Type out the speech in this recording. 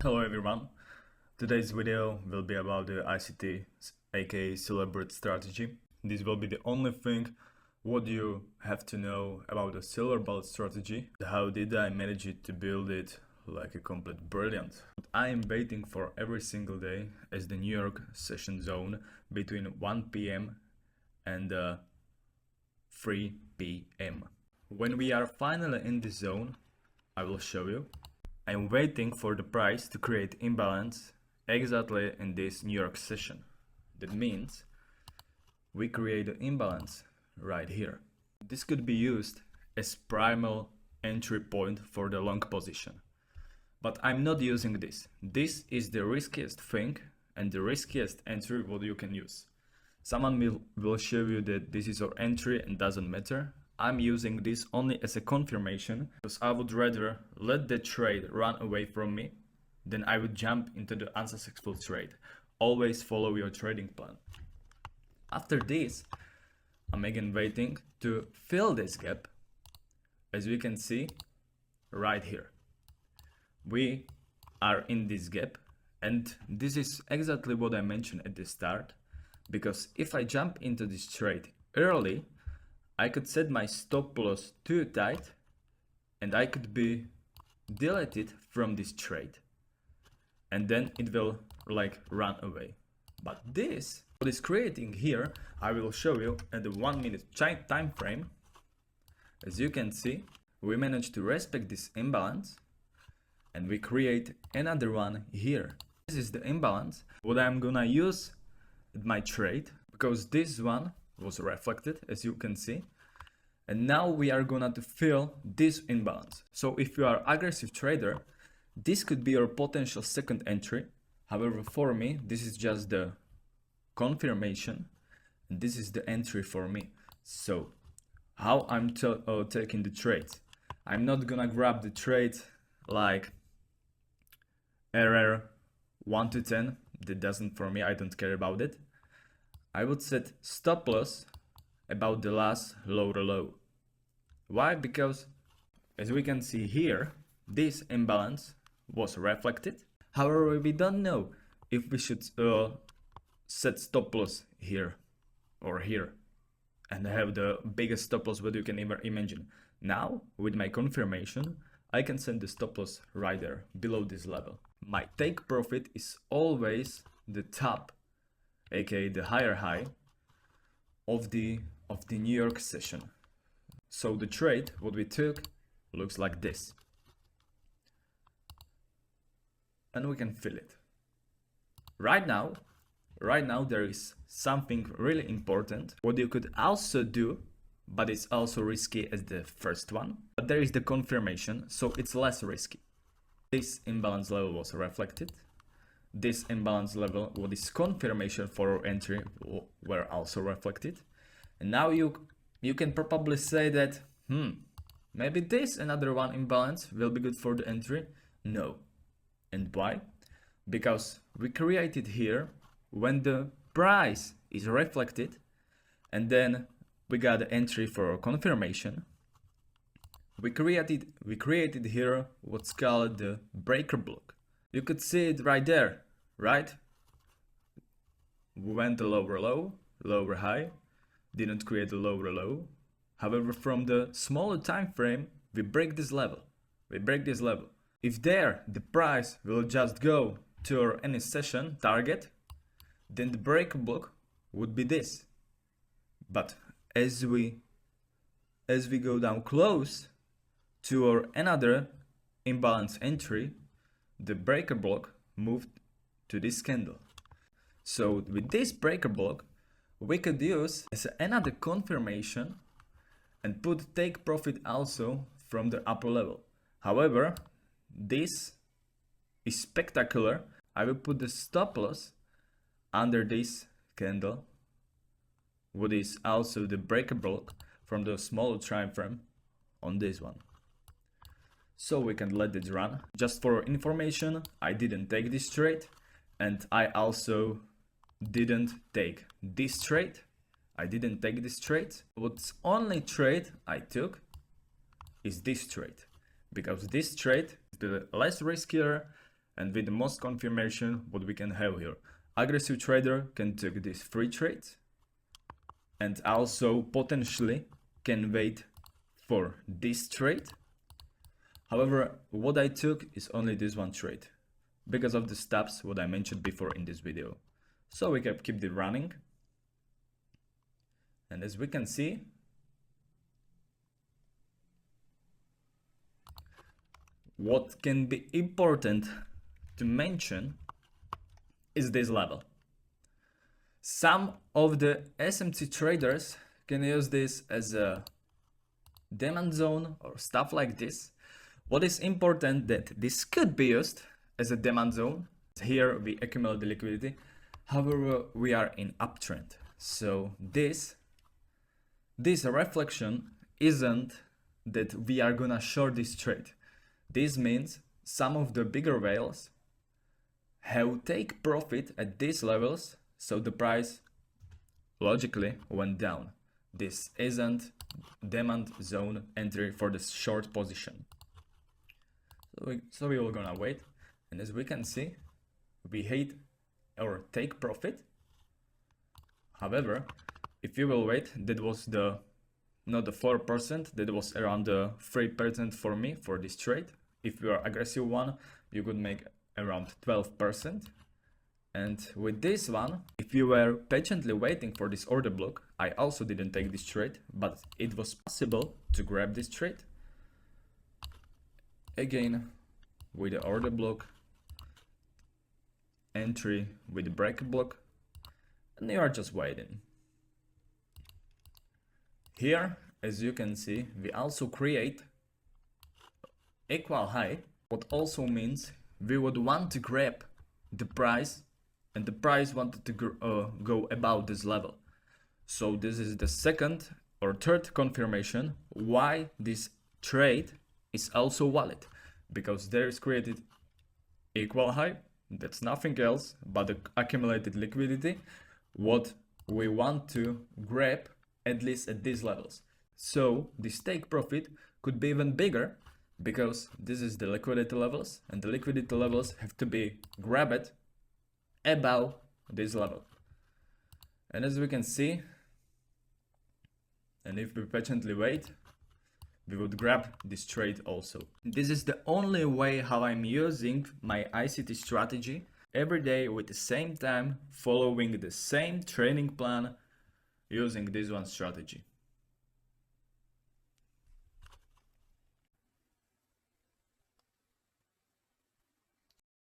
Hello everyone, today's video will be about the ICT aka Silver Bird strategy. This will be the only thing what you have to know about the Silver Bird strategy. How did I manage it to build it like a complete brilliant. I am waiting for every single day as the New York session zone between 1 p.m. and 3 p.m. When we are finally in this zone, I will show you. I'm waiting for the price to create imbalance exactly in this New York session. That means we create an imbalance right here. This could be used as primal entry point for the long position. But I'm not using this. This is the riskiest thing and the riskiest entry what you can use. Someone will show you that this is your entry and doesn't matter. I'm using this only as a confirmation because I would rather let the trade run away from me than I would jump into the unsuccessful trade. Always follow your trading plan. After this, I'm again waiting to fill this gap. As we can see right here, we are in this gap, and this is exactly what I mentioned at the start, because if I jump into this trade early, I could set my stop loss too tight and I could be deleted from this trade, and then it will like run away. But this, what is creating here, I will show you at the 1 minute time frame. As you can see, we managed to respect this imbalance and we create another one here. This is the imbalance what I'm gonna use in my trade, because this one was reflected, as you can see, and now we are gonna to fill this imbalance. So if you are aggressive trader, this could be your potential second entry. However, for me, this is just the confirmation and this is the entry for me. So how I'm taking the trades, I'm not gonna grab the trade like error 1 to 10. That doesn't, for me, I don't care about it. I would set stop loss about the last lower low. Why? Because as we can see here, this imbalance was reflected. However, we don't know if we should set stop loss here or here and have the biggest stop loss what you can ever imagine. Now with my confirmation, I can set the stop loss right there below this level. My take profit is always the top, aka the higher high of the New York session. So the trade what we took looks like this, and we can feel it. Right now there is something really important what you could also do, but it's also risky as the first one. But there is the confirmation, so it's less risky. This imbalance level was reflected. This imbalance level, what is confirmation for our entry, were also reflected. And now you can probably say that, maybe this another one imbalance will be good for the entry. No. And why? Because we created here when the price is reflected, and then we got the entry for confirmation. We created here what's called the breaker block. You could see it right there, right? We went a lower low, lower high, didn't create a lower low. However, from the smaller time frame, we break this level. If there the price will just go to any session target, then the breaker block would be this. But as we go down close to our another imbalance entry, the breaker block moved to this candle. So with this breaker block, we could use as another confirmation and put take profit also from the upper level. However, this is spectacular. I will put the stop loss under this candle, what is also the breaker block from the smaller time frame on this one. So we can let it run. Just for information, I didn't take this trade, and I also didn't take this trade. What's only trade I took is this trade, because this trade is the less riskier And with the most confirmation, what we can have here, aggressive trader can take this free trade and also potentially can wait for this trade. However, what I took is only this one trade because of the steps what I mentioned before in this video. So we can keep it running. And as we can see, what can be important to mention is this level. Some of the SMT traders can use this as a demand zone or stuff like this. What is important that this could be used as a demand zone. Here we accumulate the liquidity. However, we are in uptrend. So this reflection isn't that we are gonna short this trade. This means some of the bigger whales have take profit at these levels, so the price logically went down. This isn't demand zone entry for the short position. So we are gonna wait, and as we can see, we hit or take profit. However, if you will wait, that was not the 4%, that was around the 3% for me for this trade. If you are aggressive one, you could make around 12%. And with this one, if you were patiently waiting for this order block, I also didn't take this trade, but it was possible to grab this trade. Again, with the order block, entry with the break block, and you are just waiting. Here, as you can see, we also create equal high, what also means we would want to grab the price, and the price wanted to go above this level. So this is the second or third confirmation why this trade is also valid, because there is created equal high. That's nothing else but the accumulated liquidity, what we want to grab at least at these levels. So this take profit could be even bigger, because this is the liquidity levels, and the liquidity levels have to be grabbed above this level. And as we can see, and if we patiently wait, we would grab this trade also. This is the only way how I'm using my ICT strategy every day with the same time, following the same training plan, using this one strategy.